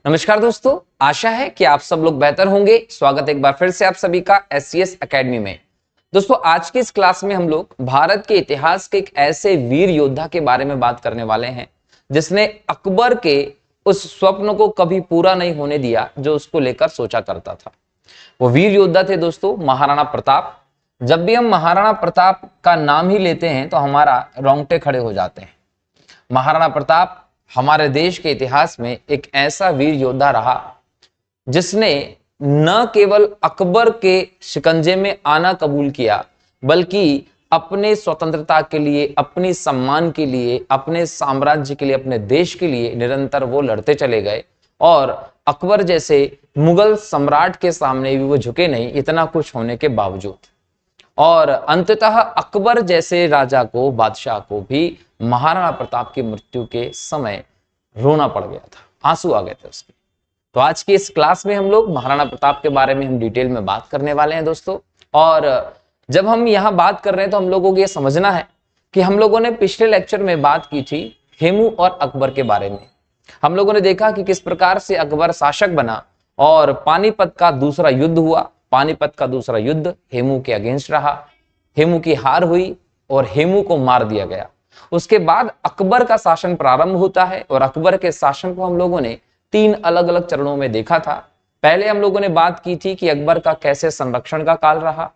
नमस्कार दोस्तों, आशा है कि आप सब लोग बेहतर होंगे। स्वागत एक बार फिर से आप सभी का SCS एकेडमी में। दोस्तों, आज की इस क्लास में हम लोग भारत के इतिहास के एक ऐसे वीर योद्धा के बारे में बात करने वाले हैं जिसने अकबर के उस स्वप्न को कभी पूरा नहीं होने दिया जो उसको लेकर सोचा करता था। वो वीर योद्धा थे दोस्तों, महाराणा प्रताप। जब भी हम महाराणा प्रताप का नाम ही लेते हैं तो हमारा रोंगटे खड़े हो जाते हैं। महाराणा प्रताप हमारे देश के इतिहास में एक ऐसा वीर योद्धा रहा जिसने न केवल अकबर के शिकंजे में आना कबूल किया, बल्कि अपने स्वतंत्रता के लिए, अपनी सम्मान के लिए, अपने साम्राज्य के लिए, अपने देश के लिए निरंतर वो लड़ते चले गए। और अकबर जैसे मुगल सम्राट के सामने भी वो झुके नहीं, इतना कुछ होने के बावजूद। और अंततः अकबर जैसे राजा को, बादशाह को भी महाराणा प्रताप की मृत्यु के समय रोना पड़ गया था, आंसू आ गए थे उसके। तो आज की इस क्लास में हम लोग महाराणा प्रताप के बारे में हम डिटेल में बात करने वाले हैं दोस्तों। और जब हम यहाँ बात कर रहे हैं तो हम लोगों को ये समझना है कि हम लोगों ने पिछले लेक्चर में बात की थी हेमू और अकबर के बारे में। हम लोगों ने देखा कि किस प्रकार से अकबर शासक बना और पानीपत का दूसरा युद्ध हुआ। पानीपत का दूसरा युद्ध हेमू के अगेंस्ट रहा, हेमू की हार हुई और हेमू को मार दिया गया। उसके बाद अकबर का शासन प्रारंभ होता है और अकबर के शासन को हम लोगों ने 3 अलग अलग चरणों में देखा था। पहले हम लोगों ने बात की थी कि अकबर का कैसे संरक्षण का काल रहा।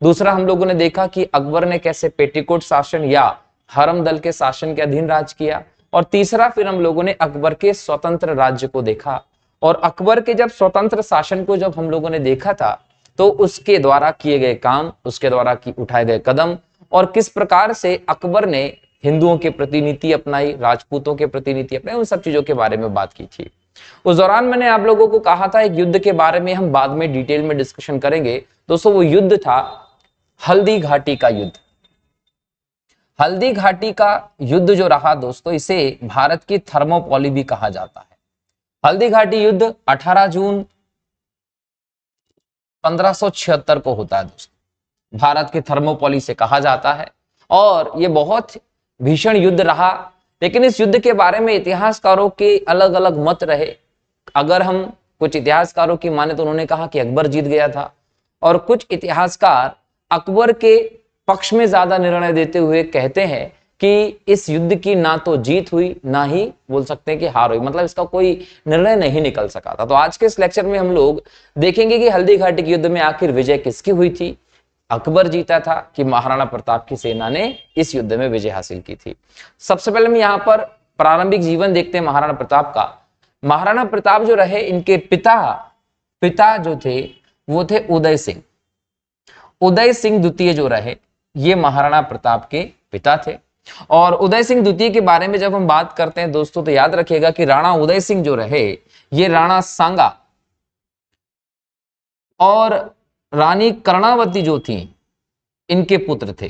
दूसरा हम लोगों ने देखा कि अकबर ने कैसे पेटीकोट शासन या हरम दल के शासन के अधीन राज किया। और तीसरा फिर हम लोगों ने अकबर के स्वतंत्र राज्य को देखा। और अकबर के जब स्वतंत्र शासन को जब हम लोगों ने देखा था तो उसके द्वारा किए गए काम, उसके द्वारा उठाए गए कदम और किस प्रकार से अकबर ने हिंदुओं के प्रति नीति अपनाई, राजपूतों के प्रति नीति अपनाई, उन सब चीजों के बारे में बात की थी। उस दौरान मैंने आप लोगों को कहा था एक युद्ध के बारे में हम बाद में डिटेल में डिस्कशन करेंगे। दोस्तों, वो युद्ध था हल्दी घाटी का युद्ध। हल्दी घाटी का युद्ध जो रहा दोस्तों, इसे भारत की थर्मोपोली भी कहा जाता है। हल्दी घाटी युद्ध 18 जून 1576 को होता है दोस्तों। भारत के थर्मोपोली से कहा जाता है और ये बहुत भीषण युद्ध रहा। लेकिन इस युद्ध के बारे में इतिहासकारों के अलग अलग मत रहे। अगर हम कुछ इतिहासकारों की माने तो उन्होंने कहा कि अकबर जीत गया था, और कुछ इतिहासकार अकबर के पक्ष में ज्यादा निर्णय देते हुए कहते हैं कि इस युद्ध की ना तो जीत हुई, ना ही बोल सकते हैं कि हार हुई, मतलब इसका कोई निर्णय नहीं निकल सका था। तो आज के इस लेक्चर में हम लोग देखेंगे कि हल्दी घाटी के युद्ध में आखिर विजय किसकी हुई थी, अकबर जीता था कि महाराणा प्रताप की सेना ने इस युद्ध में विजय हासिल की थी। सबसे पहले हम यहाँ पर प्रारंभिक जीवन देखते हैं महाराणा प्रताप का। महाराणा प्रताप जो रहे, इनके पिता जो थे वो थे उदय सिंह। उदय सिंह द्वितीय जो रहे ये महाराणा प्रताप के पिता थे। और उदय सिंह द्वितीय के बारे में जब हम बात करते हैं दोस्तों तो याद रखिएगा कि राणा उदय सिंह जो रहे ये राणा सांगा और रानी कर्णावती जो थी इनके पुत्र थे।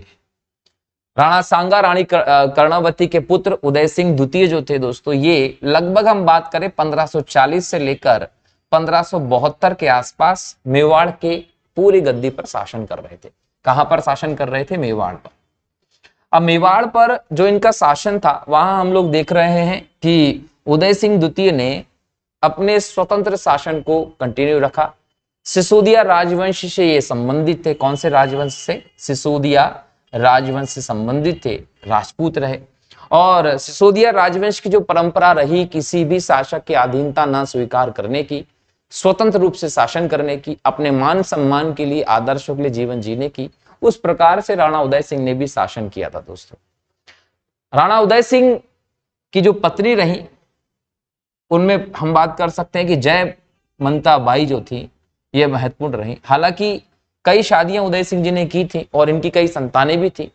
राणा सांगा रानी कर्णावती के पुत्र उदय सिंह द्वितीय जो थे दोस्तों, ये लगभग हम बात करें 1540 से लेकर 1572 के आसपास मेवाड़ के पूरी गद्दी पर शासन कर रहे थे। कहां पर शासन कर रहे थे? मेवाड़ पर। अब मेवाड़ पर जो इनका शासन था वहां हम लोग देख रहे हैं कि उदय सिंह द्वितीय ने अपने स्वतंत्र शासन को कंटिन्यू रखा। सिसोदिया राजवंश से ये संबंधित थे। कौन से राजवंश से? सिसोदिया राजवंश से संबंधित थे, राजपूत रहे। और सिसोदिया राजवंश की जो परंपरा रही किसी भी शासक की अधीनता न स्वीकार करने की, स्वतंत्र रूप से शासन करने की, अपने मान सम्मान के लिए, आदर्शों के लिए जीवन जीने की, उस प्रकार से राणा उदय सिंह ने भी शासन किया था दोस्तों। राणा उदय सिंह की जो पत्नी रही उनमें हम बात कर सकते हैं कि जयमंता बाई जो थी ये महत्वपूर्ण रही। हालांकि कई शादियां उदय सिंह जी ने की थी और इनकी कई संतानें भी थी।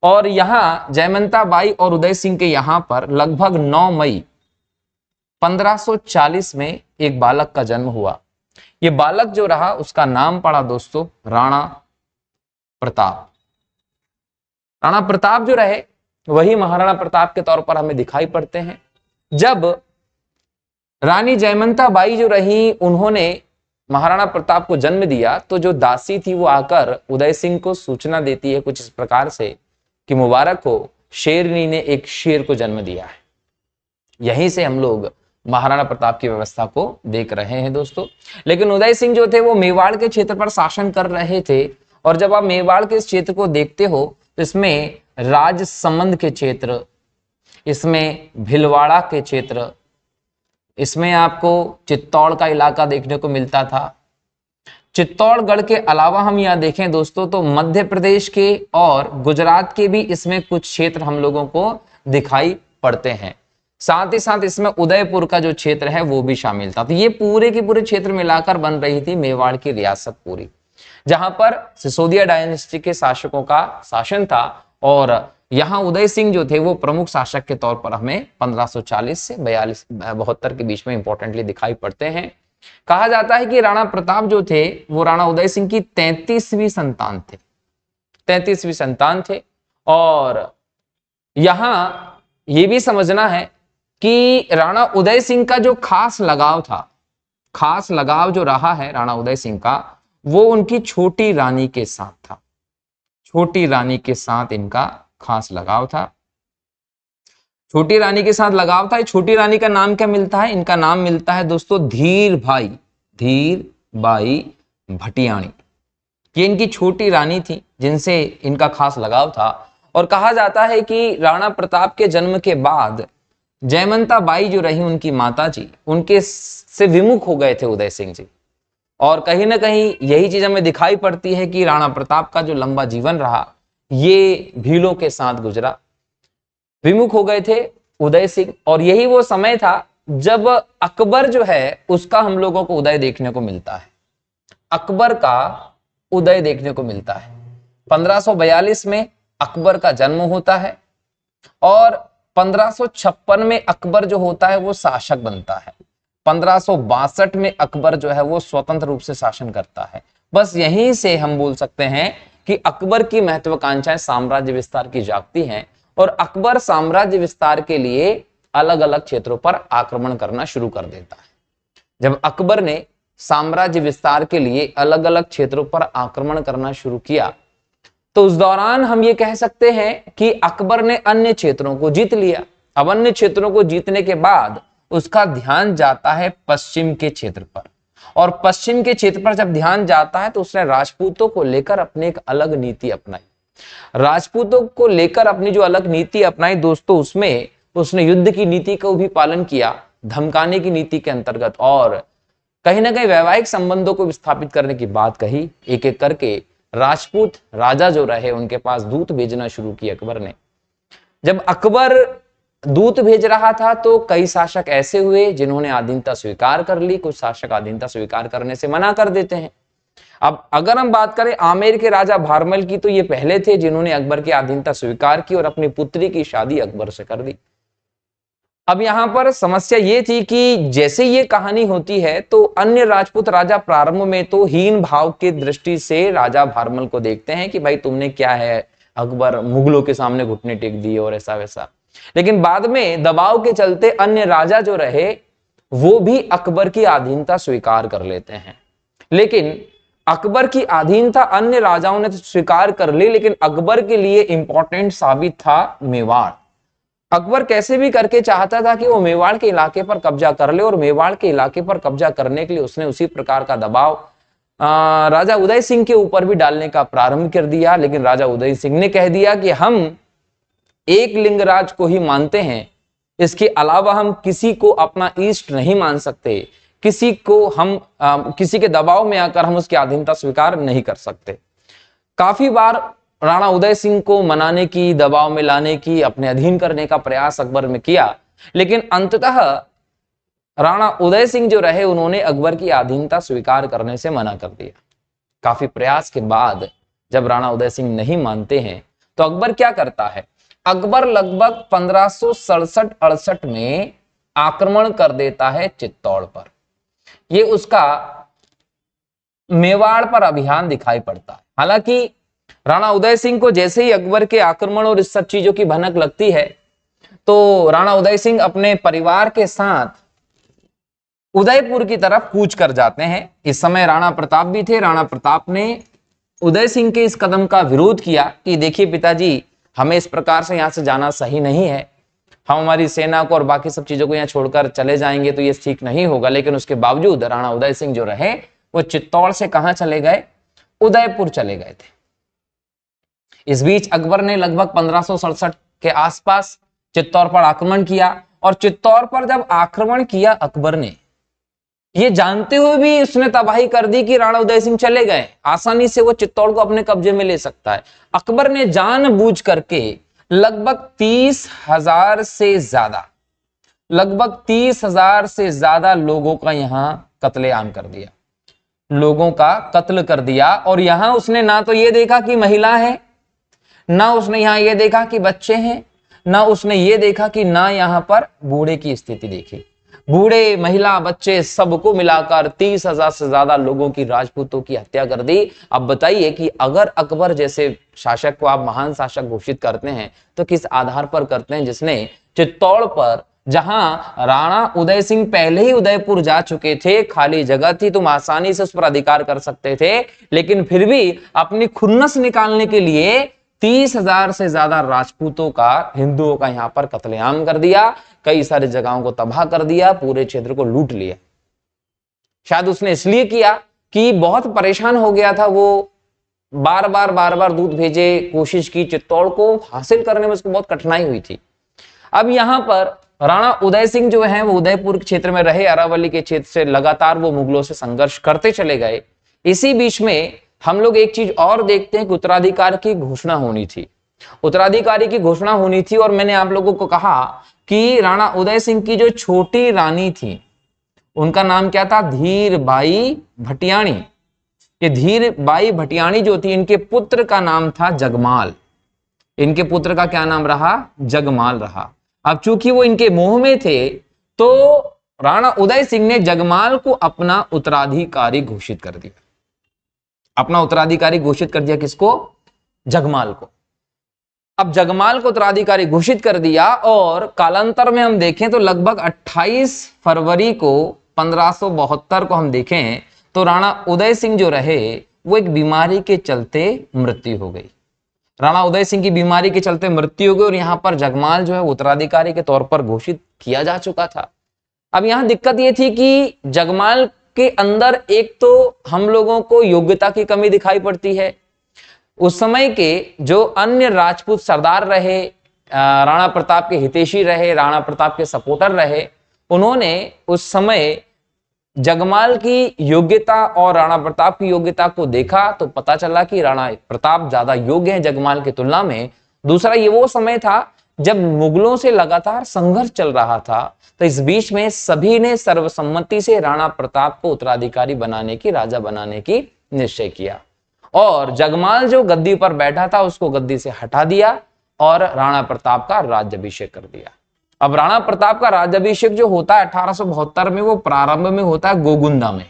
और यहाँ जयमंता बाई और उदय सिंह के यहाँ पर लगभग 9 मई 1540 में एक बालक का जन्म हुआ। ये बालक जो रहा उसका नाम पड़ा दोस्तों राणा प्रताप। राणा प्रताप जो रहे वही महाराणा प्रताप के तौर पर हमें दिखाई पड़ते हैं। जब रानी जयमंता बाई जो रही उन्होंने महाराणा प्रताप को जन्म दिया तो जो दासी थी वो आकर उदय सिंह को सूचना देती है कुछ इस प्रकार से कि मुबारक हो, शेरनी ने एक शेर को जन्म दिया है। यहीं से हम लोग महाराणा प्रताप की व्यवस्था को देख रहे हैं दोस्तों। लेकिन उदय सिंह जो थे वो मेवाड़ के क्षेत्र पर शासन कर रहे थे, और जब आप मेवाड़ के इस क्षेत्र को देखते हो तो इसमें राजसमंद के क्षेत्र, इसमें भीलवाड़ा के क्षेत्र, इसमें आपको चित्तौड़ का इलाका देखने को मिलता था। चित्तौड़गढ़ के अलावा हम यहाँ देखें दोस्तों तो मध्य प्रदेश के और गुजरात के भी इसमें कुछ क्षेत्र हम लोगों को दिखाई पड़ते हैं। साथ ही साथ इसमें उदयपुर का जो क्षेत्र है वो भी शामिल था। तो ये पूरे के पूरे क्षेत्र मिलाकर बन रही थी मेवाड़ की रियासत पूरी, जहां पर सिसोदिया डायनेस्टी के शासकों का शासन था। और यहाँ उदय सिंह जो थे वो प्रमुख शासक के तौर पर हमें 1540 से 42-72 के बीच में इंपॉर्टेंटली दिखाई पड़ते हैं। कहा जाता है कि राणा प्रताप जो थे वो राणा उदय सिंह की 33वीं संतान थे, 33वीं संतान थे। और यहां यह भी समझना है कि राणा उदय सिंह का जो खास लगाव था, खास लगाव जो रहा है राणा उदय सिंह का, वो उनकी छोटी रानी के साथ था। छोटी रानी के साथ इनका खास लगाव था, छोटी रानी के साथ लगाव था। छोटी रानी का नाम क्या मिलता है? इनका नाम मिलता है दोस्तों धीर बाई भटियाणी। ये इनकी छोटी रानी थी जिनसे इनका खास लगाव था। और कहा जाता है कि राणा प्रताप के जन्म के बाद जयमंता बाई जो रही उनकी माता जी, उनके से विमुख हो गए थे उदय सिंह जी। और कहीं ना कहीं यही चीज हमें दिखाई पड़ती है कि राणा प्रताप का जो लंबा जीवन रहा ये भीलों के साथ गुजरा, विमुख हो गए थे उदय सिंह। और यही वो समय था जब अकबर जो है उसका हम लोगों को उदय देखने को मिलता है, अकबर का उदय देखने को मिलता है। 1542 में अकबर का जन्म होता है और 1556 में अकबर जो होता है वो शासक बनता है। 1562 में अकबर जो है वो स्वतंत्र रूप से शासन करता है। बस यहीं से हम बोल सकते हैं कि अकबर की महत्वाकांक्षाएं साम्राज्य विस्तार की जागती हैं और अकबर साम्राज्य विस्तार के लिए अलग अलग क्षेत्रों पर आक्रमण करना शुरू कर देता है। जब अकबर ने साम्राज्य विस्तार के लिए अलग अलग क्षेत्रों पर आक्रमण करना शुरू किया तो उस दौरान हम ये कह सकते हैं कि अकबर ने अन्य क्षेत्रों को जीत लिया। अब अन्य क्षेत्रों को जीतने के बाद उसका ध्यान जाता है पश्चिम के क्षेत्र पर, और पश्चिम के क्षेत्र पर जब ध्यान जाता है तो उसने राजपूतों को लेकर अपनी एक अलग नीति अपनाई। राजपूतों को लेकर अपनी जो अलग नीति अपनाई दोस्तों, उसमें उसने युद्ध की नीति को भी पालन किया, धमकाने की नीति के अंतर्गत, और कहीं ना कहीं वैवाहिक संबंधों को विस्थापित करने की बात कही। एक एक करके राजपूत राजा जो रहे उनके पास दूत भेजना शुरू किया अकबर ने। जब अकबर दूत भेज रहा था तो कई शासक ऐसे हुए जिन्होंने अधीनता स्वीकार कर ली, कुछ शासक अधीनता स्वीकार करने से मना कर देते हैं। अब अगर हम बात करें आमेर के राजा भारमल की, तो ये पहले थे जिन्होंने अकबर की अधीनता स्वीकार की और अपनी पुत्री की शादी अकबर से कर दी। अब यहां पर समस्या ये थी कि जैसे ये कहानी होती है तो अन्य राजपूत राजा प्रारंभ में तो हीन भाव की दृष्टि से राजा भारमल को देखते हैं कि भाई तुमने क्या है, अकबर मुगलों के सामने घुटने टेक दिए और ऐसा वैसा। लेकिन बाद में दबाव के चलते अन्य राजा जो रहे वो भी अकबर की अधीनता स्वीकार कर लेते हैं। लेकिन अकबर की अधीनता अन्य राजाओं ने तो स्वीकार कर ली, लेकिन अकबर के लिए इंपॉर्टेंट साबित था मेवाड़। अकबर कैसे भी करके चाहता था कि वो मेवाड़ के इलाके पर कब्जा कर ले, और मेवाड़ के इलाके पर कब्जा करने के लिए उसने उसी प्रकार का दबाव राजा उदय सिंह के ऊपर भी डालने का प्रारंभ कर दिया। लेकिन राजा उदय सिंह ने कह दिया कि हम एक लिंगराज को ही मानते हैं, इसके अलावा हम किसी को अपना इष्ट नहीं मान सकते, किसी को हम किसी के दबाव में आकर हम उसकी अधीनता स्वीकार नहीं कर सकते। काफी बार राणा उदय सिंह को मनाने की, दबाव में लाने की, अपने अधीन करने का प्रयास अकबर ने किया, लेकिन अंततः राणा उदय सिंह जो रहे उन्होंने अकबर की अधीनता स्वीकार करने से मना कर दिया। काफी प्रयास के बाद जब राणा उदय सिंह नहीं मानते हैं तो अकबर क्या करता है, अकबर लगभग 1567-68 में आक्रमण कर देता है चित्तौड़ पर। ये उसका मेवाड़ पर अभियान दिखाई पड़ता है। हालांकि राणा उदय सिंह को जैसे ही अकबर के आक्रमण और इस सब चीजों की भनक लगती है तो राणा उदय सिंह अपने परिवार के साथ उदयपुर की तरफ कूच कर जाते हैं। इस समय राणा प्रताप भी थे। राणा प्रताप ने उदय सिंह के इस कदम का विरोध किया कि देखिए पिताजी, हमें इस प्रकार से यहां से जाना सही नहीं है, हम हमारी सेना को और बाकी सब चीजों को यहाँ छोड़कर चले जाएंगे तो ये ठीक नहीं होगा। लेकिन उसके बावजूद राणा उदय सिंह जो रहे वो चित्तौड़ से कहां चले गए, उदयपुर चले गए थे। इस बीच अकबर ने लगभग 1567 के आसपास चित्तौड़ पर आक्रमण किया, और चित्तौड़ पर जब आक्रमण किया अकबर ने, ये जानते हुए भी उसने तबाही कर दी कि राणा उदय सिंह चले गए, आसानी से वो चित्तौड़ को अपने कब्जे में ले सकता है। अकबर ने जानबूझ करके लगभग 30,000 से ज्यादा लोगों का यहां कत्लेआम कर दिया, लोगों का कत्ल कर दिया। और यहां उसने ना तो ये देखा कि महिला है, ना उसने यहां ये देखा कि बच्चे हैं, ना उसने ये देखा कि ना यहां पर बूढ़े की स्थिति देखी। बूढ़े, महिला, बच्चे सबको मिलाकर 30,000 से ज्यादा लोगों की, राजपूतों की हत्या कर दी। अब बताइए कि अगर अकबर जैसे शासक को आप महान शासक घोषित करते हैं तो किस आधार पर करते हैं, जिसने चित्तौड़ पर, जहां राणा उदय सिंह पहले ही उदयपुर जा चुके थे, खाली जगह थी, तुम आसानी से उस पर अधिकार कर सकते थे, लेकिन फिर भी अपनी खुन्नस निकालने के लिए 30,000 से ज्यादा राजपूतों का, हिंदुओं का यहां पर कत्लेआम कर दिया, कई सारी जगहों को तबाह कर दिया, पूरे क्षेत्र को लूट लिया। शायद उसने इसलिए किया कि बहुत परेशान हो गया था वो, बार बार दूत भेजे, कोशिश की, चित्तौड़ को हासिल करने में उसको बहुत कठिनाई हुई थी। अब यहां पर राणा उदय सिंह जो है वो उदयपुर क्षेत्र में रहे, अरावली के क्षेत्र से लगातार वो मुगलों से संघर्ष करते चले गए। इसी बीच में हम लोग एक चीज और देखते हैं कि उत्तराधिकार की घोषणा होनी थी, उत्तराधिकारी की घोषणा होनी थी। और मैंने आप लोगों को कहा कि राणा उदय सिंह की जो छोटी रानी थी उनका नाम क्या था, धीर बाई भटियाणी। ये धीर बाई भटियाणी जो थी, इनके पुत्र का नाम था जगमाल। इनके पुत्र का क्या नाम रहा, जगमाल रहा। अब चूंकि वो इनके मोह में थे तो राणा उदय सिंह ने जगमाल को अपना उत्तराधिकारी घोषित कर दिया। अपना उत्तराधिकारी घोषित कर दिया किसको, जगमाल को। अब जगमाल को उत्तराधिकारी घोषित कर दिया, और कालांतर में हम देखें तो लगभग 28 फरवरी को 1572 को हम देखें तो राणा उदय सिंह जो रहे वो एक बीमारी के चलते मृत्यु हो गई। राणा उदय सिंह की बीमारी के चलते मृत्यु हो गई, और यहां पर जगमाल जो है उत्तराधिकारी के तौर पर घोषित किया जा चुका था। अब यहां दिक्कत यह थी कि जगमाल के अंदर एक तो हम लोगों को योग्यता की कमी दिखाई पड़ती है। उस समय के जो अन्य राजपूत सरदार रहे, राणा प्रताप के हितैषी रहे, राणा प्रताप के सपोर्टर रहे, उन्होंने उस समय जगमाल की योग्यता और राणा प्रताप की योग्यता को देखा तो पता चला कि राणा प्रताप ज्यादा योग्य हैं जगमाल की तुलना में। दूसरा, ये वो समय था जब मुगलों से लगातार संघर्ष चल रहा था, तो इस बीच में सभी ने सर्वसम्मति से राणा प्रताप को उत्तराधिकारी बनाने की, राजा बनाने की निश्चय किया, और जगमाल जो गद्दी पर बैठा था उसको गद्दी से हटा दिया और राणा प्रताप का राज्याभिषेक कर दिया। अब राणा प्रताप का राज्याभिषेक जो होता है 1872 में, वो प्रारंभ में होता है गोगुंदा में।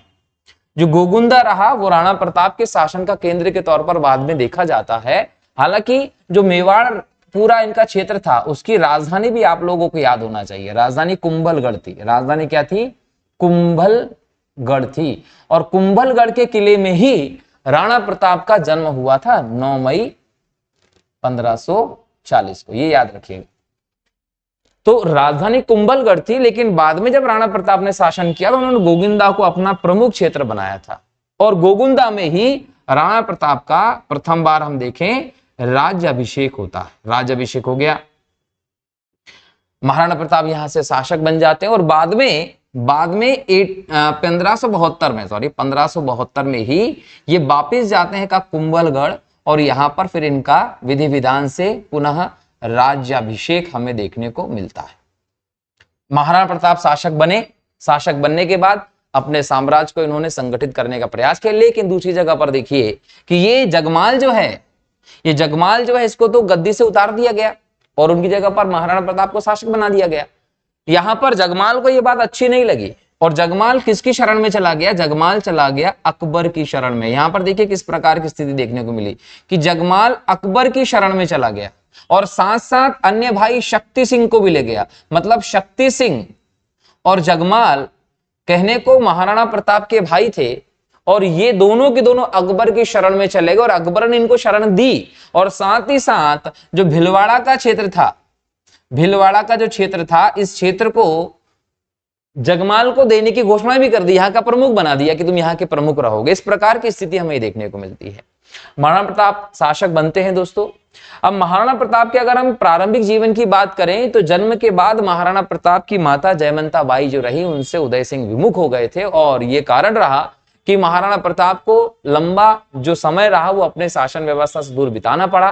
जो गोगुंदा रहा वो राणा प्रताप के शासन का केंद्र के तौर पर बाद में देखा जाता है। हालांकि जो मेवाड़ पूरा इनका क्षेत्र था उसकी राजधानी भी आप लोगों को याद होना चाहिए, राजधानी कुंभलगढ़ थी। राजधानी क्या थी, कुंभलगढ़ थी। और कुंभलगढ़ के किले में ही राणा प्रताप का जन्म हुआ था 9 मई 1540 को, ये याद रखिएगा। तो राजधानी कुंभलगढ़ थी, लेकिन बाद में जब राणा प्रताप ने शासन किया तो उन्होंने गोगुंदा को अपना प्रमुख क्षेत्र बनाया था, और गोगुंदा में ही राणा प्रताप का प्रथम बार हम देखें राज्याभिषेक होता है। राज्याभिषेक हो गया, महाराणा प्रताप यहां से शासक बन जाते हैं, और बाद में 1572 में ही ये वापिस जाते हैं का कुंभलगढ़, और यहां पर फिर इनका विधि विधान से पुनः राज्याभिषेक हमें देखने को मिलता है। महाराणा प्रताप शासक बने, शासक बनने के बाद अपने साम्राज्य को इन्होंने संगठित करने का प्रयास किया। लेकिन दूसरी जगह पर देखिए कि ये जगमाल जो है इसको तो गद्दी से उतार दिया गया और उनकी जगह पर महाराणा प्रताप को शासक बना दिया गया। यहां पर जगमाल को यह बात अच्छी नहीं लगी, और जगमाल किसकी शरण में चला गया, जगमाल चला गया अकबर की शरण में। यहां पर देखिए किस प्रकार की स्थिति देखने को मिली कि जगमाल अकबर की शरण में चला गया, और साथ साथ अन्य भाई शक्ति सिंह को भी ले गया। मतलब शक्ति सिंह और जगमाल कहने को महाराणा प्रताप के भाई थे, और ये दोनों के दोनों अकबर की शरण में चले गए, और अकबर ने इनको शरण दी। और साथ ही साथ जो भिलवाड़ा का क्षेत्र था, भीलवाड़ा का जो क्षेत्र था, इस क्षेत्र को जगमाल को देने की घोषणा भी कर दी, यहाँ का प्रमुख बना दिया कि तुम यहाँ के प्रमुख रहोगे। इस प्रकार की स्थिति हमें देखने को मिलती है। महाराणा प्रताप शासक बनते हैं दोस्तों। अब महाराणा प्रताप के अगर हम प्रारंभिक जीवन की बात करें तो जन्म के बाद महाराणा प्रताप की माता जयमंता बाई जो रही, उनसे उदय सिंह विमुख हो गए थे और ये कारण रहा कि महाराणा प्रताप को लंबा जो समय रहा वो अपने शासन व्यवस्था से दूर बिताना पड़ा।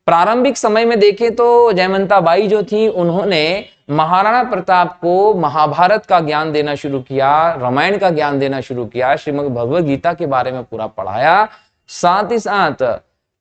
प्रारंभिक समय में देखें तो जयमंता बाई जो थी, उन्होंने महाराणा प्रताप को महाभारत का ज्ञान देना शुरू किया, रामायण का ज्ञान देना शुरू किया, श्रीमद् भगवद गीता के बारे में पूरा पढ़ाया। साथ ही साथ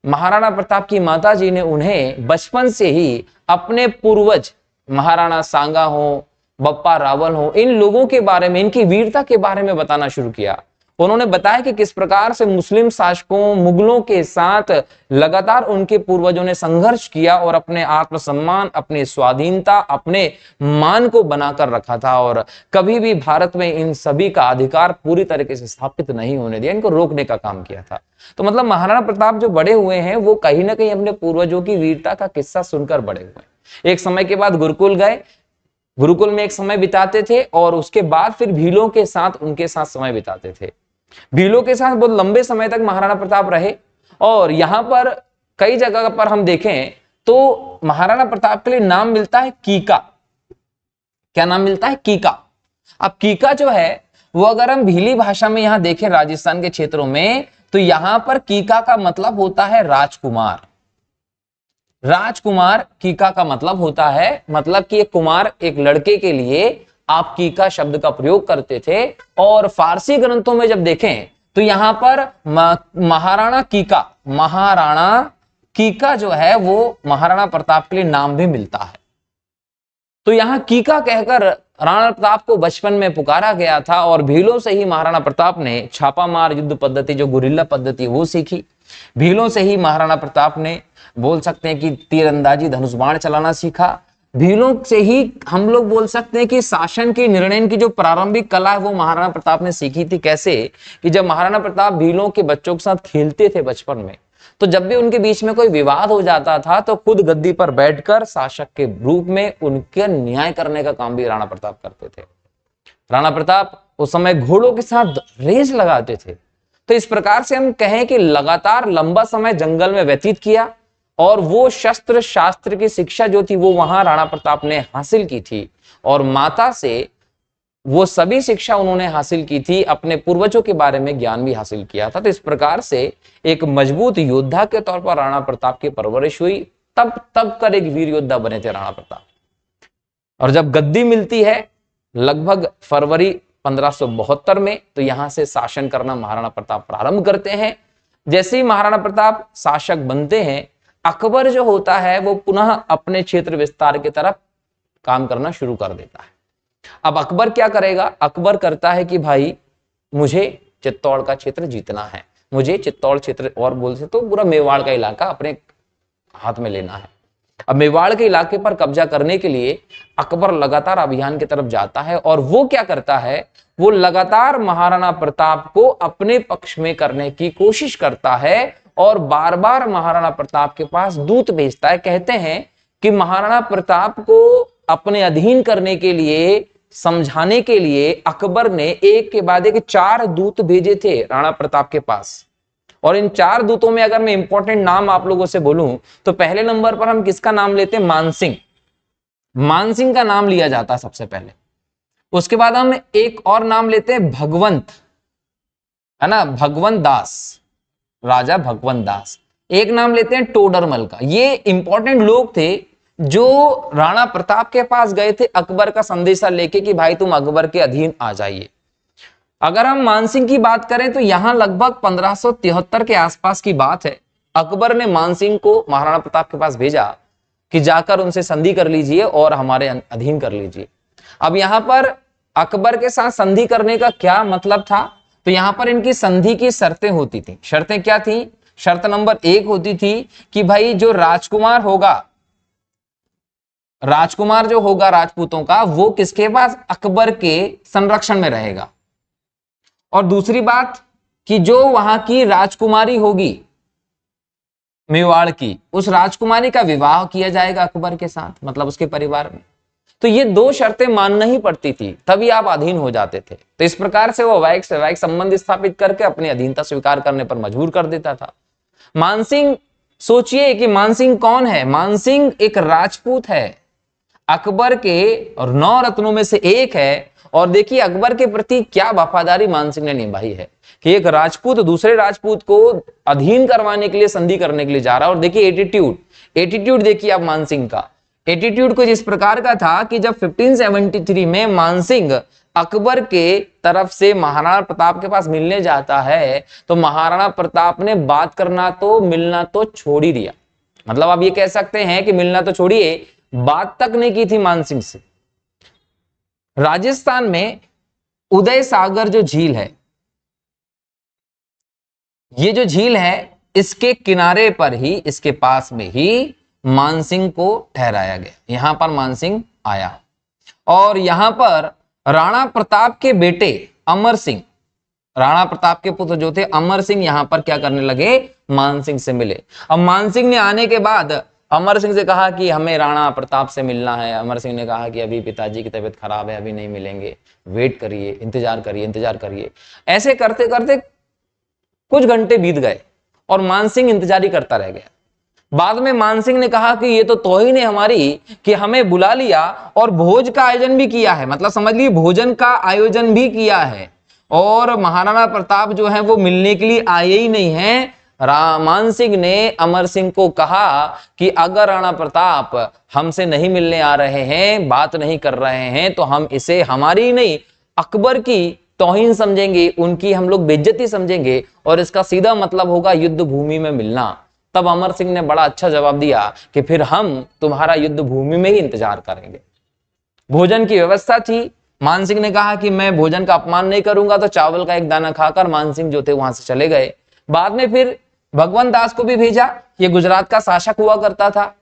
महाराणा प्रताप की माता जी ने उन्हें बचपन से ही अपने पूर्वज महाराणा सांगा हो, बप्पा रावल हो, इन लोगों के बारे में, इनकी वीरता के बारे में बताना शुरू किया। उन्होंने बताया कि किस प्रकार से मुस्लिम शासकों, मुगलों के साथ लगातार उनके पूर्वजों ने संघर्ष किया और अपने आत्मसम्मान, अपनी स्वाधीनता, अपने मान को बनाकर रखा था और कभी भी भारत में इन सभी का अधिकार पूरी तरीके से स्थापित नहीं होने दिया, इनको रोकने का काम किया था। तो मतलब महाराणा प्रताप जो बड़े हुए हैं वो कहीं ना कहीं अपने पूर्वजों की वीरता का किस्सा सुनकर बड़े हुए। एक समय के बाद गुरुकुल गए, गुरुकुल में एक समय बिताते थे और उसके बाद फिर भीलों के साथ उनके साथ समय बिताते थे। भीलों के साथ बहुत लंबे समय तक महाराणा प्रताप रहे और यहां पर कई जगह पर हम देखें तो महाराणा प्रताप के लिए नाम मिलता है कीका। क्या नाम मिलता है? कीका। अब कीका जो है वो अगर हम भीली भाषा में यहां देखें राजस्थान के क्षेत्रों में तो यहां पर कीका का मतलब होता है राजकुमार। राजकुमार कीका का मतलब होता है, मतलब कि एक कुमार, एक लड़के के लिए आप कीका शब्द का प्रयोग करते थे। और फारसी ग्रंथों में जब देखें तो यहां पर महाराणा कीका जो है वो महाराणा प्रताप के लिए नाम भी मिलता है। तो यहां कीका कहकर राणा प्रताप को बचपन में पुकारा गया था और भीलों से ही महाराणा प्रताप ने छापामार युद्ध पद्धति, जो गुरिल्ला पद्धति, वो सीखी। भीलों से ही महाराणा प्रताप ने बोल सकते हैं कि तीरंदाजी, धनुष बाण चलाना सीखा। भीलों से ही हम लोग बोल सकते हैं कि शासन की, निर्णय की जो प्रारंभिक कला है वो महाराणा प्रताप ने सीखी थी। कैसे कि जब महाराणा प्रताप भीलों के बच्चों के साथ खेलते थे बचपन में, तो जब भी उनके बीच में कोई विवाद हो जाता था तो खुद गद्दी पर बैठकर शासक के रूप में उनके न्याय करने का काम भी राणा प्रताप करते थे। राणा प्रताप उस समय घोड़ों के साथ रेस लगाते थे। तो इस प्रकार से हम कहें कि लगातार लंबा समय जंगल में व्यतीत किया और वो शस्त्र शास्त्र की शिक्षा जो थी वो वहां राणा प्रताप ने हासिल की थी और माता से वो सभी शिक्षा उन्होंने हासिल की थी, अपने पूर्वजों के बारे में ज्ञान भी हासिल किया था। तो इस प्रकार से एक मजबूत योद्धा के तौर पर राणा प्रताप की परवरिश हुई। तब कर एक वीर योद्धा बने थे राणा प्रताप। और जब गद्दी मिलती है लगभग फरवरी 1572 में, तो यहां से शासन करना महाराणा प्रताप प्रारंभ करते हैं। जैसे ही महाराणा प्रताप शासक बनते हैं, अकबर जो होता है वो पुनः अपने क्षेत्र विस्तार की तरफ काम करना शुरू कर देता है। अब अकबर क्या करेगा? अकबर करता है कि भाई मुझे चित्तौड़ का क्षेत्र जीतना है, मुझे चित्तौड़ क्षेत्र और बोल से तो पूरा मेवाड़ का इलाका अपने हाथ में लेना है। अब मेवाड़ के इलाके पर कब्जा करने के लिए अकबर लगातार अभियान की तरफ जाता है और वो क्या करता है, वो लगातार महाराणा प्रताप को अपने पक्ष में करने की कोशिश करता है और बार बार महाराणा प्रताप के पास दूत भेजता है। कहते हैं कि महाराणा प्रताप को अपने अधीन करने के लिए, समझाने के लिए अकबर ने एक के बाद एक 4 दूत भेजे थे राणा प्रताप के पास। और इन 4 दूतों में अगर मैं इंपॉर्टेंट नाम आप लोगों से बोलूं तो पहले नंबर पर हम किसका नाम लेते हैं? मानसिंह। मानसिंह का नाम लिया जाता है सबसे पहले। उसके बाद हम एक और नाम लेते हैं भगवंत, है ना, भगवंत दास, राजा भगवंत दास। एक नाम लेते हैं टोडरमल का। ये इंपॉर्टेंट लोग थे जो राणा प्रताप के पास गए थे अकबर का संदेशा लेके कि भाई तुम अकबर के अधीन आ जाइए। अगर हम मानसिंह की बात करें तो यहां लगभग 1573 के आसपास की बात है। अकबर ने मानसिंह को महाराणा प्रताप के पास भेजा कि जाकर उनसे संधि कर लीजिए और हमारे अधीन कर लीजिए। अब यहां पर अकबर के साथ संधि करने का क्या मतलब था? तो यहां पर इनकी संधि की शर्तें होती थी। शर्तें क्या थी? शर्त नंबर 1 होती थी कि भाई जो राजकुमार होगा, राजकुमार जो होगा राजपूतों का, वो किसके पास? अकबर के संरक्षण में रहेगा। और दूसरी बात कि जो वहां की राजकुमारी होगी मेवाड़ की उस राजकुमारी का विवाह किया जाएगा अकबर के साथ, मतलब उसके परिवार में। तो ये दो शर्तें मानना ही पड़ती थी, तभी आप अधीन हो जाते थे। तो इस प्रकार से वो वैवाहिक वैवाहिक संबंध स्थापित करके अपनी अधीनता स्वीकार करने पर मजबूर कर देता था। मानसिंह, सोचिए कि मानसिंह कौन है। मानसिंह एक राजपूत है, अकबर के और 9 रत्नों में से एक है। और देखिए अकबर के प्रति क्या वफादारी मानसिंह ने निभाई है कि एक राजपूत दूसरे राजपूत को अधीन करवाने के लिए, संधि करने के लिए जा रहा है। और देखिए एटीट्यूड देखिए आप मानसिंह का। एटीट्यूड कुछ इस प्रकार का था कि जब 1573 में मानसिंह अकबर के तरफ से महाराणा प्रताप के पास मिलने जाता है, तो महाराणा प्रताप ने बात करना तो, मिलना तो छोड़ ही दिया। मतलब आप ये कह सकते हैं कि मिलना तो छोड़िए, बात तक नहीं की थी मानसिंह से। राजस्थान में उदय सागर जो झील है, ये जो झील है, इसके किनारे पर ही, इसके पास में ही मानसिंह को ठहराया गया। यहां पर मानसिंह आया और यहां पर राणा प्रताप के बेटे अमर सिंह, राणा प्रताप के पुत्र जो थे अमर सिंह, यहां पर क्या करने लगे, मानसिंह से मिले। अब मानसिंह ने आने के बाद अमर सिंह से कहा कि हमें राणा प्रताप से मिलना है। अमर सिंह ने कहा कि अभी पिताजी की तबीयत खराब है, अभी नहीं मिलेंगे, वेट करिए, इंतजार करिए, इंतजार करिए। ऐसे करते करते कुछ घंटे बीत गए और मानसिंह इंतजारी करता रह गया। बाद में मानसिंह ने कहा कि ये तो तौहीन है हमारी कि हमें बुला लिया और भोज का आयोजन भी किया है, मतलब समझ लीजिए भोजन का आयोजन भी किया है, और महाराणा प्रताप जो है वो मिलने के लिए आए ही नहीं है। मानसिंह ने अमर सिंह को कहा कि अगर राणा प्रताप हमसे नहीं मिलने आ रहे हैं, बात नहीं कर रहे हैं, तो हम इसे हमारी ही नहीं अकबर की तौहीन समझेंगे, उनकी हम लोग बेइज्जती समझेंगे और इसका सीधा मतलब होगा युद्ध भूमि में मिलना। तब अमर सिंह ने बड़ा अच्छा जवाब दिया कि फिर हम तुम्हारा युद्ध भूमि में ही इंतजार करेंगे। भोजन की व्यवस्था थी। मानसिंह ने कहा कि मैं भोजन का अपमान नहीं करूंगा, तो चावल का एक दाना खाकर मानसिंह जो थे वहां से चले गए। बाद में फिर भगवंत दास को भी भेजा, ये गुजरात का शासक हुआ करता था।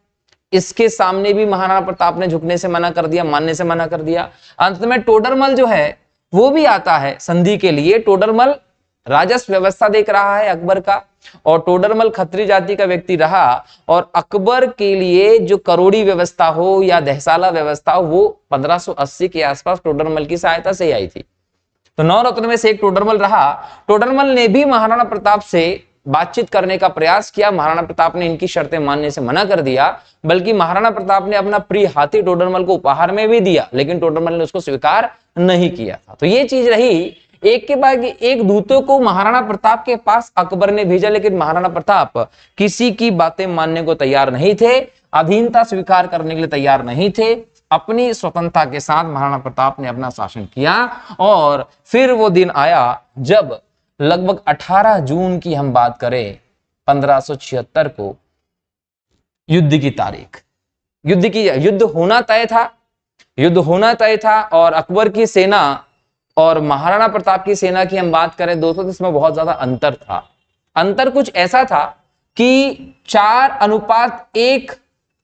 इसके सामने भी महाराणा प्रताप ने झुकने से मना कर दिया, मानने से मना कर दिया। अंत में टोडरमल जो है वो भी आता है संधि के लिए। टोडरमल राजस्व व्यवस्था देख रहा है अकबर का, और टोडरमल खत्री जाति का व्यक्ति रहा, और अकबर के लिए जो करोड़ी व्यवस्था हो या दहसाला व्यवस्था हो, वो 1580 के आसपास टोडरमल की सहायता से आई थी। तो 9 रत्न में से एक टोडरमल रहा। टोडरमल ने भी महाराणा प्रताप से बातचीत करने का प्रयास किया। महाराणा प्रताप ने इनकी शर्तें मानने से मना कर दिया, बल्कि महाराणा प्रताप ने अपना प्रिय हाथी टोडरमल को उपहार में भी दिया, लेकिन टोडरमल ने उसको स्वीकार नहीं किया था। तो ये चीज रही। एक के बाद एक दूतों को महाराणा प्रताप के पास अकबर ने भेजा, लेकिन महाराणा प्रताप किसी की बातें मानने को तैयार नहीं थे, अधीनता स्वीकार करने के लिए तैयार नहीं थे। अपनी स्वतंत्रता के साथ महाराणा प्रताप ने अपना शासन किया। और फिर वो दिन आया जब लगभग 18 जून की हम बात करें 1576 को, युद्ध की तारीख, युद्ध होना तय था। और अकबर की सेना और महाराणा प्रताप की सेना की हम बात करें दोस्तों, तो इसमें बहुत ज्यादा अंतर था। अंतर कुछ ऐसा था कि 4:1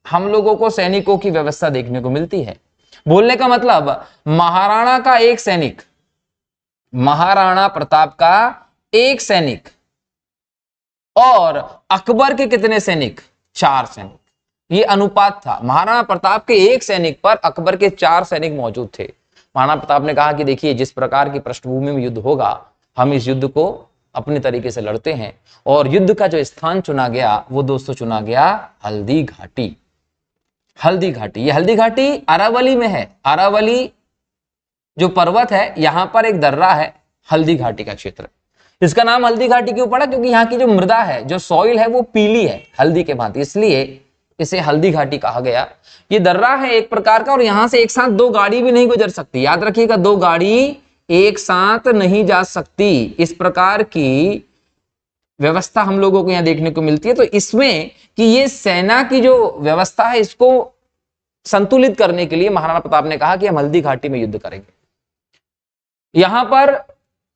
हम लोगों को सैनिकों की व्यवस्था देखने को मिलती है। बोलने का मतलब, महाराणा का एक सैनिक, महाराणा प्रताप का एक सैनिक, और अकबर के कितने सैनिक, 4 सैनिक। ये अनुपात था। महाराणा प्रताप के एक सैनिक पर अकबर के 4 सैनिक मौजूद थे। महाराणा प्रताप ने कहा कि देखिए, जिस प्रकार की पृष्ठभूमि में युद्ध होगा, हम इस युद्ध को अपने तरीके से लड़ते हैं। और युद्ध का जो स्थान चुना गया वो दोस्तों चुना गया हल्दी घाटी। हल्दी घाटी, ये हल्दी घाटी अरावली में है। अरावली जो पर्वत है, यहां पर एक दर्रा है, हल्दी घाटी का क्षेत्र। इसका नाम हल्दी घाटी क्यों पड़ा? क्योंकि यहाँ की जो मृदा है, जो सॉइल है, वो पीली है हल्दी के भांति, इसलिए इसे हल्दी घाटी कहा गया। ये दर्रा है एक प्रकार का, और यहां से एक साथ 2 गाड़ी भी नहीं गुजर सकती। याद रखिएगा, 2 गाड़ी एक साथ नहीं जा सकती। इस प्रकार की व्यवस्था हम लोगों को यहां देखने को मिलती है। तो इसमें कि ये सेना की जो व्यवस्था है, इसको संतुलित करने के लिए महाराणा प्रताप ने कहा कि हम हल्दी घाटी में युद्ध करेंगे। यहां पर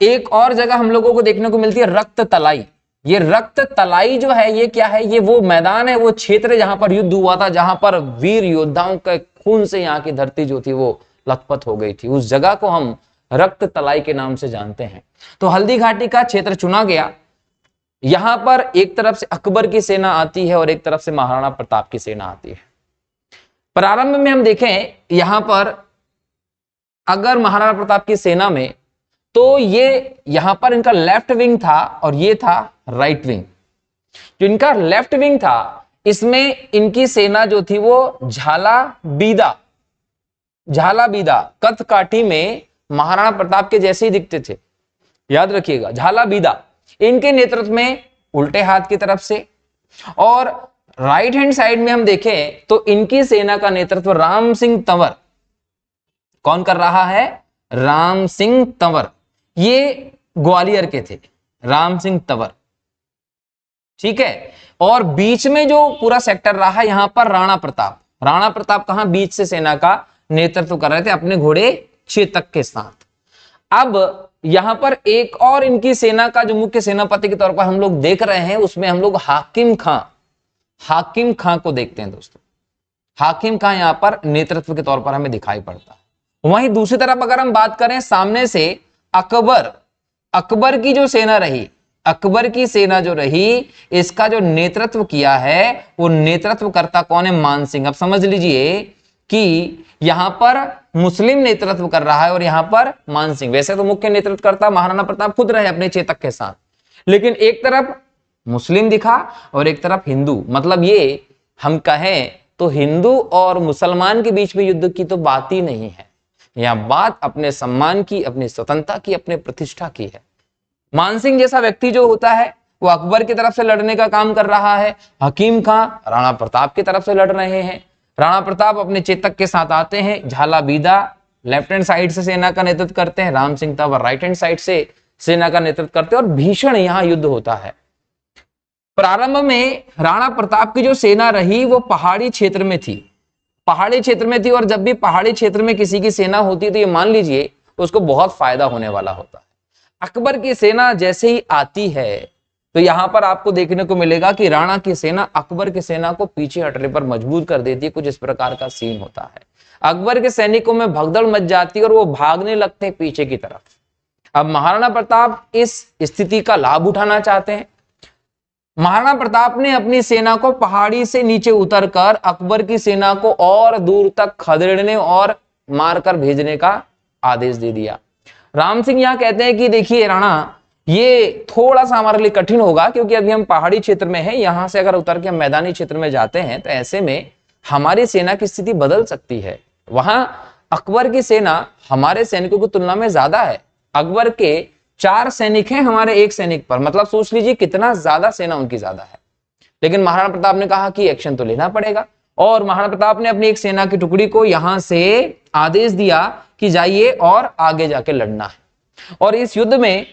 एक और जगह हम लोगों को देखने को मिलती है रक्त तलाई। ये रक्त तलाई जो है, ये क्या है? ये वो मैदान है, वो क्षेत्र जहां पर युद्ध हुआ था, जहां पर वीर योद्धाओं के खून से यहाँ की धरती जो थी वो लथपथ हो गई थी। उस जगह को हम रक्त तलाई के नाम से जानते हैं। तो हल्दी घाटी का क्षेत्र चुना गया। यहां पर एक तरफ से अकबर की सेना आती है और एक तरफ से महाराणा प्रताप की सेना आती है। प्रारंभ में हम देखें यहां पर अगर महाराणा प्रताप की सेना में, तो ये यहां पर इनका लेफ्ट विंग था और ये था राइट विंग। जो इनका लेफ्ट विंग था इसमें इनकी सेना जो थी वो झाला बीदा कथकाठी में महाराणा प्रताप के जैसे ही दिखते थे, याद रखिएगा, झाला बीदा इनके नेतृत्व में उल्टे हाथ की तरफ से। और राइट हैंड साइड में हम देखें तो इनकी सेना का नेतृत्व राम सिंह तंवर, कौन कर रहा है? राम सिंह तंवर, ये ग्वालियर के थे, राम सिंह तंवर, ठीक है। और बीच में जो पूरा सेक्टर रहा यहां पर राणा प्रताप कहां बीच से सेना का नेतृत्व कर रहे थे अपने घोड़े चेतक के साथ। अब यहां पर एक और इनकी सेना का जो मुख्य सेनापति के तौर पर हम लोग देख रहे हैं, उसमें हम लोग हाकिम खां को देखते हैं दोस्तों। हाकिम खां यहां पर नेतृत्व के तौर पर हमें दिखाई पड़ता है। वहीं दूसरी तरफ अगर हम बात करें सामने से अकबर की जो सेना रही, अकबर की सेना जो रही, इसका जो नेतृत्व किया है वो नेतृत्वकर्ता कौन है? मान सिंह। अब समझ लीजिए कि यहां पर मुस्लिम नेतृत्व कर रहा है और यहां पर मान सिंह। वैसे तो मुख्य नेतृत्वकर्ता महाराणा प्रताप खुद रहे अपने चेतक के साथ, लेकिन एक तरफ मुस्लिम दिखा और एक तरफ हिंदू। मतलब ये हम कहें तो हिंदू और मुसलमान के बीच में युद्ध की तो बात ही नहीं है, यहां बात अपने सम्मान की, अपनी स्वतंत्रता की, अपने प्रतिष्ठा की है। मानसिंह जैसा व्यक्ति जो होता है वो अकबर की तरफ से लड़ने का काम कर रहा है, हकीम खां राणा प्रताप की तरफ से लड़ रहे हैं। राणा प्रताप अपने चेतक के साथ आते हैं, झाला बीदा लेफ्ट हैंड साइड से सेना का नेतृत्व करते हैं, Ram Singh Tanwar right hand side से सेना का नेतृत्व करते हैं और भीषण यहां युद्ध होता है। प्रारंभ में राणा प्रताप की जो सेना रही वो पहाड़ी क्षेत्र में थी, और जब भी पहाड़ी क्षेत्र में किसी की सेना होती है तो ये मान लीजिए उसको बहुत फायदा होने वाला होता है। अकबर की सेना जैसे ही आती है तो यहां पर आपको देखने को मिलेगा कि राणा की सेना अकबर की सेना को पीछे हटने पर मजबूर कर देती है। कुछ इस प्रकार का सीन होता है, अकबर के सैनिकों में भगदड़ मच जाती है और वो भागने लगते हैं पीछे की तरफ। अब महाराणा प्रताप इस स्थिति का लाभ उठाना चाहते हैं। महाराणा प्रताप ने अपनी सेना को पहाड़ी से नीचे उतरकर अकबर की सेना को और दूर तक खदेड़ने और मारकर भेजने का आदेश दे दिया। राम सिंह यहां कहते हैं कि देखिए राणा, ये थोड़ा सा हमारे लिए कठिन होगा क्योंकि अभी हम पहाड़ी क्षेत्र में हैं, यहां से अगर उतर के हम मैदानी क्षेत्र में जाते हैं तो ऐसे में हमारी सेना की स्थिति बदल सकती है। वहां अकबर की सेना हमारे सैनिकों की तुलना में ज्यादा है, अकबर के 4 सैनिक हैं हमारे 1 सैनिक पर, मतलब सोच लीजिए कितना ज्यादा सेना उनकी ज्यादा है। लेकिन महाराणा प्रताप ने कहा कि एक्शन तो लेना पड़ेगा और महाराणा प्रताप ने अपनी एक सेना की टुकड़ी को यहां से आदेश दिया कि जाइए और आगे जाके लड़ना है। और इस युद्ध में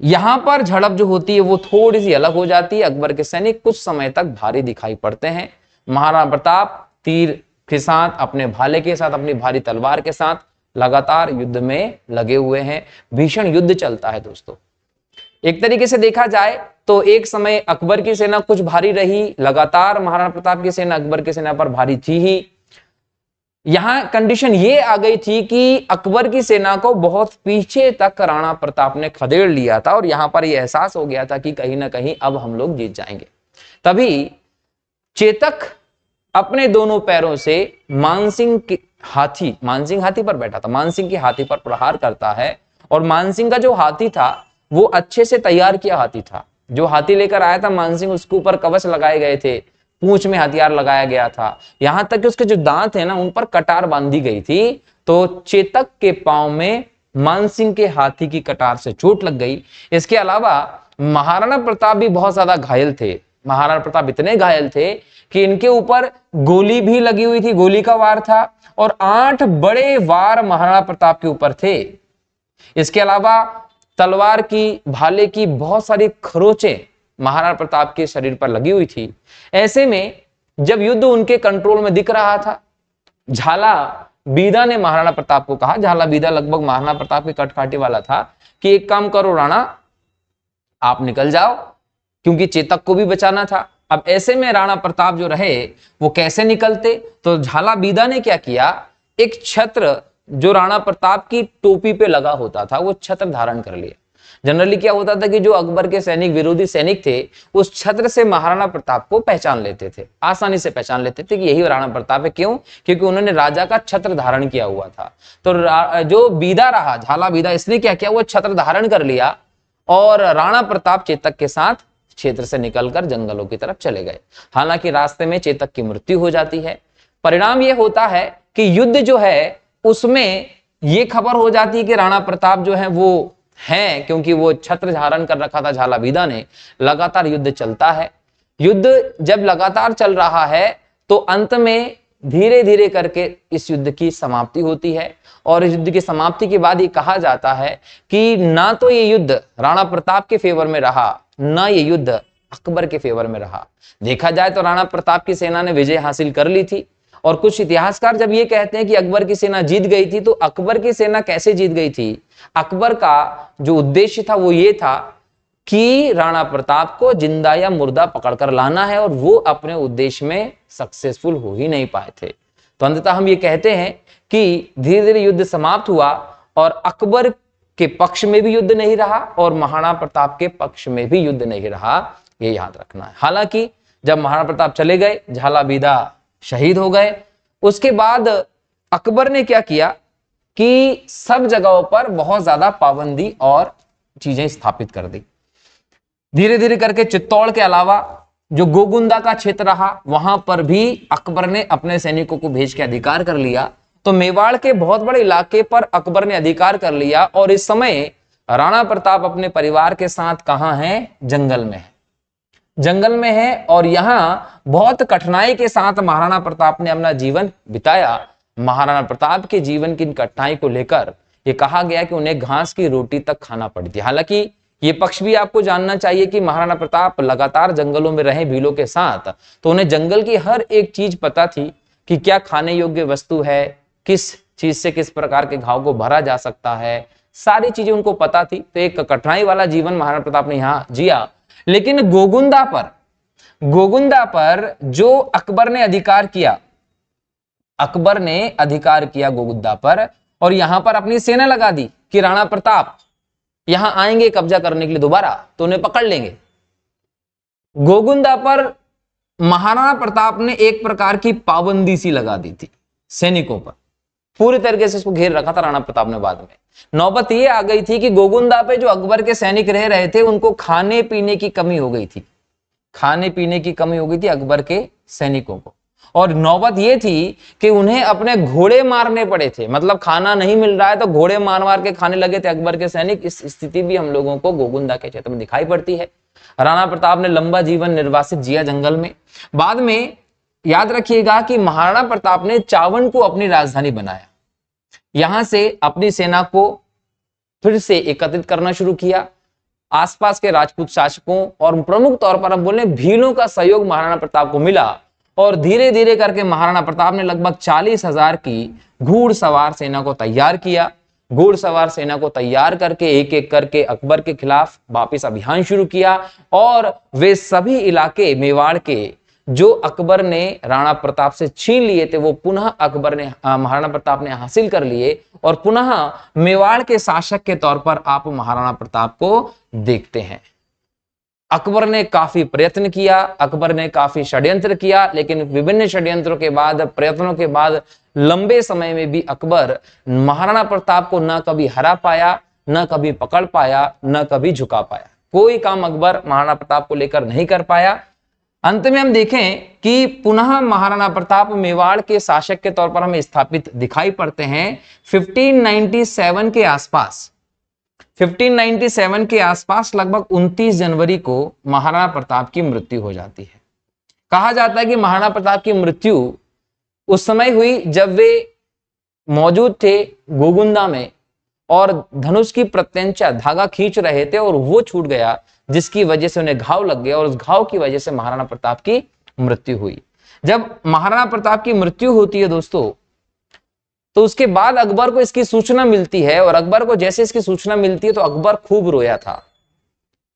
यहां पर झड़प जो होती है वो थोड़ी सी अलग हो जाती है। अकबर के सैनिक कुछ समय तक भारी दिखाई पड़ते हैं। महाराणा प्रताप तीर के साथ, अपने भाले के साथ, अपनी भारी तलवार के साथ लगातार युद्ध में लगे हुए हैं। भीषण युद्ध चलता है दोस्तों। एक तरीके से देखा जाए तो एक समय अकबर की सेना कुछ भारी रही, लगातार महाराणा प्रताप की सेना अकबर की सेना पर भारी थी ही। यहां कंडीशन ये आ गई थी कि अकबर की सेना को बहुत पीछे तक राणा प्रताप ने खदेड़ लिया था और यहां पर यह एहसास हो गया था कि कहीं ना कहीं अब हम लोग जीत जाएंगे। तभी चेतक अपने दोनों पैरों से मानसिंह हाथी पर बैठा था, मानसिंह के हाथी पर प्रहार करता है। और मानसिंह का जो हाथी था वो अच्छे से तैयार किया हाथी था। जो हाथी लेकर आया था मानसिंह, उसके ऊपर कवच लगाए गए थे, पूंछ में हथियार लगाया गया था, यहां तक कि उसके जो दांत है ना उन पर कटार बांधी गई थी। तो चेतक के पांव में मानसिंह के हाथी की कटार से चोट लग गई। इसके अलावा महाराणा प्रताप भी बहुत ज्यादा घायल थे। महाराणा प्रताप इतने घायल थे कि इनके ऊपर गोली भी लगी हुई थी, गोली का वार था और 8 बड़े वार महाराणा प्रताप के ऊपर थे। इसके अलावा तलवार की, भाले की बहुत सारी खरोचें महाराणा प्रताप के शरीर पर लगी हुई थी। ऐसे में जब युद्ध उनके कंट्रोल में दिख रहा था, झाला बीदा ने महाराणा प्रताप को कहा, झाला बीदा लगभग महाराणा प्रताप के कटकाठी वाला था, कि एक काम करो राणा, आप निकल जाओ, क्योंकि चेतक को भी बचाना था। अब ऐसे में राणा प्रताप जो रहे वो कैसे निकलते, तो झाला बीदा ने क्या किया, एक छत्र जो राणा प्रताप की टोपी पे लगा होता था वो छत्र धारण कर लिया। जनरली क्या होता था कि जो अकबर के सैनिक विरोधी सैनिक थे उस छत्र से महाराणा प्रताप को पहचान लेते थे, आसानी से पहचान लेते थे कि यही राणा प्रताप है। क्यों? क्योंकि उन्होंने राजा का छत्र धारण किया हुआ था। तो जो बीदा रहा, झाला बीदा, इसने क्या किया, वो छत्र धारण कर लिया और राणा प्रताप चेतक के साथ क्षेत्र से निकलकर जंगलों की तरफ चले गए। हालांकि रास्ते में चेतक की मृत्यु हो जाती है। परिणाम यह होता है कि युद्ध जो है उसमें यह खबर हो जाती है कि राणा प्रताप जो है वो हैं, क्योंकि वो छत्र धारण कर रखा था झाला बीदा ने। लगातार युद्ध चलता है। युद्ध जब लगातार चल रहा है तो अंत में धीरे धीरे करके इस युद्ध की समाप्ति होती है और इस युद्ध की समाप्ति के बाद ये कहा जाता है कि ना तो ये युद्ध राणा प्रताप के फेवर में रहा, ना ये युद्ध अकबर के फेवर में रहा। देखा जाए तो राणा प्रताप की सेना ने विजय हासिल कर ली थी और कुछ इतिहासकार जब ये कहते हैं कि अकबर की सेना जीत गई थी, तो अकबर की सेना कैसे जीत गई थी? अकबर का जो उद्देश्य था वो ये था कि राणा प्रताप को जिंदा या मुर्दा पकड़कर लाना है और वो अपने उद्देश्य में सक्सेसफुल हो ही नहीं पाए थे। तो अंततः हम ये कहते हैं कि धीरे धीरे युद्ध समाप्त हुआ और अकबर के पक्ष में भी युद्ध नहीं रहा और महाराणा प्रताप के पक्ष में भी युद्ध नहीं रहा, ये याद रखना है। हालांकि जब महाराणा प्रताप चले गए, झाला बीदा शहीद हो गए, उसके बाद अकबर ने क्या किया कि सब जगहों पर बहुत ज्यादा पाबंदी और चीजें स्थापित कर दी। धीरे धीरे करके चित्तौड़ के अलावा जो गोगुंदा का क्षेत्र रहा वहां पर भी अकबर ने अपने सैनिकों को भेज के अधिकार कर लिया। तो मेवाड़ के बहुत बड़े इलाके पर अकबर ने अधिकार कर लिया और इस समय राणा प्रताप अपने परिवार के साथ कहां है? जंगल में है। जंगल में है और यहां बहुत कठिनाई के साथ महाराणा प्रताप ने अपना जीवन बिताया। महाराणा प्रताप के जीवन की कठिनाई को लेकर यह कहा गया कि उन्हें घास की रोटी तक खाना पड़ी थी। हालांकि ये पक्ष भी आपको जानना चाहिए कि महाराणा प्रताप लगातार जंगलों में रहे भीलों के साथ, तो उन्हें जंगल की हर एक चीज पता थी कि क्या खाने योग्य वस्तु है, किस चीज से किस प्रकार के घाव को भरा जा सकता है, सारी चीजें उनको पता थी। तो एक कठिनाई वाला जीवन महाराणा प्रताप ने यहाँ जिया। लेकिन गोगुंदा पर जो अकबर ने अधिकार किया, अकबर ने अधिकार किया गोगुंदा पर और यहां पर अपनी सेना लगा दी कि राणा प्रताप यहां आएंगे कब्जा करने के लिए दोबारा तो उन्हें पकड़ लेंगे। गोगुंदा पर महाराणा प्रताप ने एक प्रकार की पाबंदी सी लगा दी थी सैनिकों पर, पूरी तरीके से इसको घेर रखा था राणा प्रताप ने। बाद में नौबत ये आ गई थी कि गोगुंदा पे जो अकबर के सैनिक रह रहे थे उनको खाने पीने की कमी हो गई थी, खाने पीने की कमी हो गई थी अकबर के सैनिकों को। और नौबत ये थी कि उन्हें अपने घोड़े मारने पड़े थे, मतलब खाना नहीं मिल रहा है तो घोड़े मार मार के खाने लगे थे अकबर के सैनिक। इस स्थिति भी हम लोगों को गोगुंदा के क्षेत्र में दिखाई पड़ती है। राणा प्रताप ने लंबा जीवन निर्वासित जिया जंगल में। बाद में याद रखिएगा कि महाराणा प्रताप ने चावंड को अपनी राजधानी बनाया, यहां से अपनी सेना को फिर से एकत्रित करना शुरू किया। आसपास के राजपूत शासकों और प्रमुख तौर पर हम बोले भीलों का सहयोग महाराणा प्रताप को मिला और धीरे धीरे करके महाराणा प्रताप ने लगभग 40,000 की घुड़सवार सेना को तैयार किया। घुड़सवार सेना को तैयार करके एक एक करके अकबर के खिलाफ वापिस अभियान शुरू किया और वे सभी इलाके मेवाड़ के जो अकबर ने राणा प्रताप से छीन लिए थे वो पुनः महाराणा प्रताप ने हासिल कर लिए और पुनः मेवाड़ के शासक के तौर पर आप महाराणा प्रताप को देखते हैं। अकबर ने काफी प्रयत्न किया, अकबर ने काफी षड्यंत्र किया, लेकिन विभिन्न षड्यंत्रों के बाद, प्रयत्नों के बाद लंबे समय में भी अकबर महाराणा प्रताप को न कभी हरा पाया, न कभी पकड़ पाया, न कभी झुका पाया। कोई काम अकबर महाराणा प्रताप को लेकर नहीं कर पाया। अंत में हम देखें कि पुनः महाराणा प्रताप मेवाड़ के शासक के तौर पर हमें स्थापित दिखाई पड़ते हैं 1597 के आसपास। 1597 के आसपास लगभग 29 जनवरी को महाराणा प्रताप की मृत्यु हो जाती है। कहा जाता है कि महाराणा प्रताप की मृत्यु उस समय हुई जब वे मौजूद थे गोगुंदा में और धनुष की प्रत्यंचा धागा खींच रहे थे और वो छूट गया, जिसकी वजह से उन्हें घाव लग गया और उस घाव की वजह से महाराणा प्रताप की मृत्यु हुई। जब महाराणा प्रताप की मृत्यु होती है दोस्तों, तो उसके बाद अकबर को इसकी सूचना मिलती है और अकबर को जैसे इसकी सूचना मिलती है तो अकबर खूब रोया था।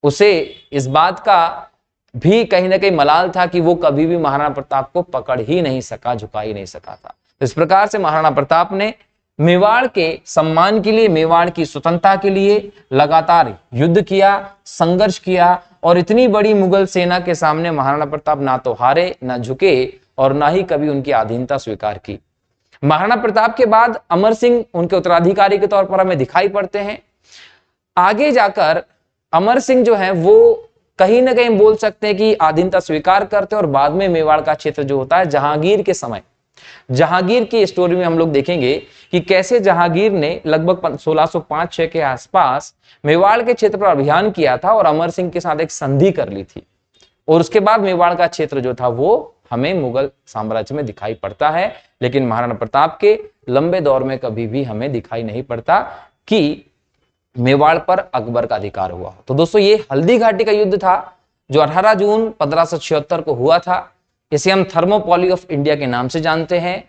उसे इस बात का भी कहीं ना कहीं मलाल था कि वो कभी भी महाराणा प्रताप को पकड़ ही नहीं सका, झुका ही नहीं सका था। इस प्रकार से महाराणा प्रताप ने मेवाड़ के सम्मान के लिए, मेवाड़ की स्वतंत्रता के लिए लगातार युद्ध किया, संघर्ष किया और इतनी बड़ी मुगल सेना के सामने महाराणा प्रताप ना तो हारे, ना झुके और ना ही कभी उनकी अधीनता स्वीकार की। महाराणा प्रताप के बाद अमर सिंह उनके उत्तराधिकारी के तौर पर हमें दिखाई पड़ते हैं। आगे जाकर अमर सिंह जो है वो कहीं ना कहीं बोल सकते हैं कि अधीनता स्वीकार करते हैं और बाद में मेवाड़ का क्षेत्र जो होता है जहांगीर के समय, जहांगीर की स्टोरी में हम लोग देखेंगे कि कैसे जहांगीर ने लगभग 1605-6 के आसपास मेवाड़ के क्षेत्र पर अभियान किया था और अमर सिंह के साथ एक संधि कर ली थी और उसके बाद मेवाड़ का क्षेत्र जो था वो हमें मुगल साम्राज्य में दिखाई पड़ता है। लेकिन महाराणा प्रताप के लंबे दौर में कभी भी हमें दिखाई नहीं पड़ता कि मेवाड़ पर अकबर का अधिकार हुआ। तो दोस्तों ये हल्दी घाटी का युद्ध था जो 18 जून 1576 को हुआ था। इसे हम थर्मोपॉली ऑफ इंडिया के नाम से जानते हैं।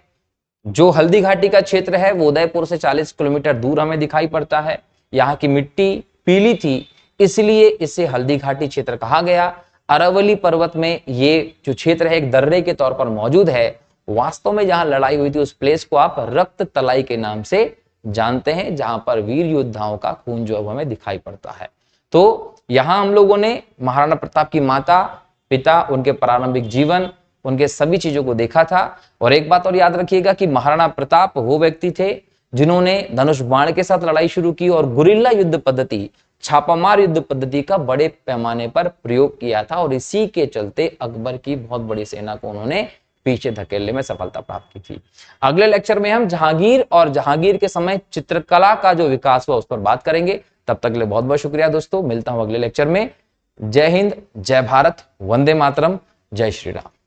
जो हल्दी घाटी का क्षेत्र है वो उदयपुर से 40 किलोमीटर दूर हमें दिखाई पड़ता है। यहाँ की मिट्टी पीली थी इसलिए इसे हल्दी घाटी क्षेत्र कहा गया। अरावली पर्वत में ये जो क्षेत्र है एक दर्रे के तौर पर मौजूद है। वास्तव में जहां लड़ाई हुई थी उस प्लेस को आप रक्त तलाई के नाम से जानते हैं, जहां पर वीर योद्धाओं का खून जो अब हमें दिखाई पड़ता है। तो यहां हम लोगों ने महाराणा प्रताप की माता, पिता, उनके प्रारंभिक जीवन, उनके सभी चीजों को देखा था। और एक बात और याद रखिएगा कि महाराणा प्रताप वो व्यक्ति थे जिन्होंने धनुष बाण के साथ लड़ाई शुरू की और गुरिल्ला युद्ध पद्धति, छापामार युद्ध पद्धति का बड़े पैमाने पर प्रयोग किया था और इसी के चलते अकबर की बहुत बड़ी सेना को उन्होंने पीछे धकेलने में सफलता प्राप्त की थी। अगले लेक्चर में हम जहांगीर और जहांगीर के समय चित्रकला का जो विकास हुआ उस पर बात करेंगे। तब तक के लिए बहुत बहुत शुक्रिया दोस्तों, मिलता हूं अगले लेक्चर में। जय हिंद, जय भारत, वंदे मातरम, जय श्री राम।